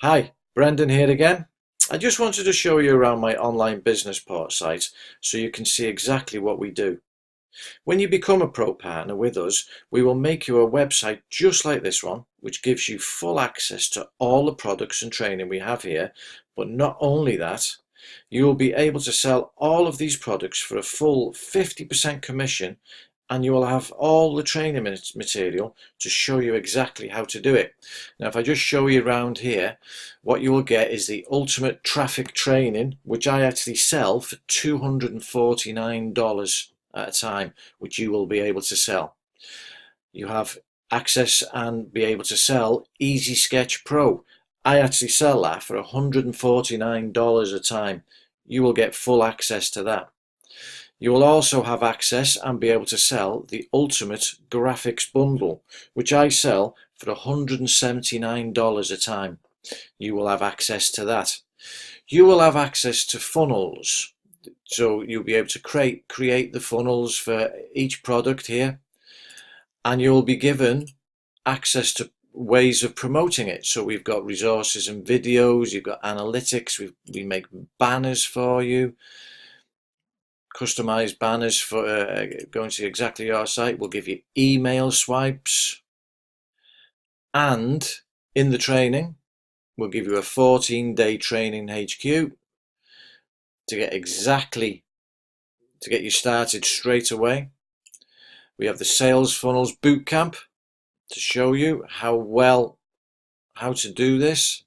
Hi, Brendan here again. I just wanted to show you around my online business port site so you can see exactly what we do. When you become a pro partner with us, we will make you a website just like this one, which gives you full access to all the products and training we have here. But not only that, you will be able to sell all of these products for a full 50% commission, and you will have all the training material to show you exactly how to do it. Now, if I just show you around here, what you will get is the ultimate traffic training, which I actually sell for $249 at a time, which you will be able to sell. You have access and be able to sell Easy Sketch Pro. I actually sell that for $149 a time. You will get full access to that. You will also have access and be able to sell the Ultimate Graphics Bundle, which I sell for $179 a time. You will have access to that. You will have access to funnels. So you'll be able to create the funnels for each product here, and you'll be given access to ways of promoting it. So we've got resources and videos, you've got analytics, we make banners for you, customized banners for going to exactly your site. We'll give you email swipes, and in the training we'll give you a 14-day training HQ to get you started straight away. We have the Sales Funnels Bootcamp to show you how to do this.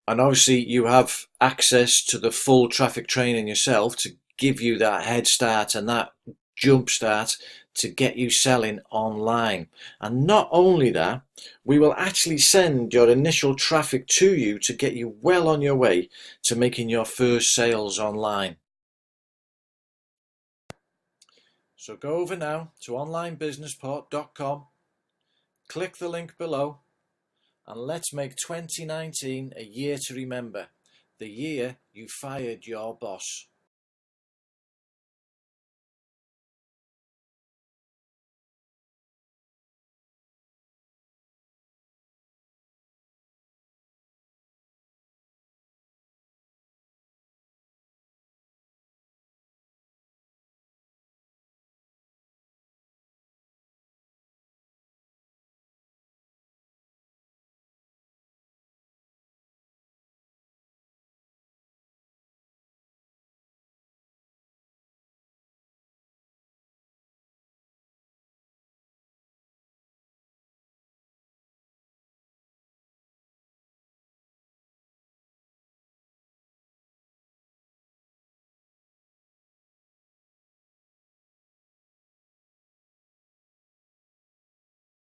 And obviously you have access to the full traffic training yourself to give you that head start and that jump start to get you selling online. And not only that, we will actually send your initial traffic to you to get you well on your way to making your first sales online. So go over now to onlinebusinessport.com, click the link below, and let's make 2019 a year to remember, the year you fired your boss.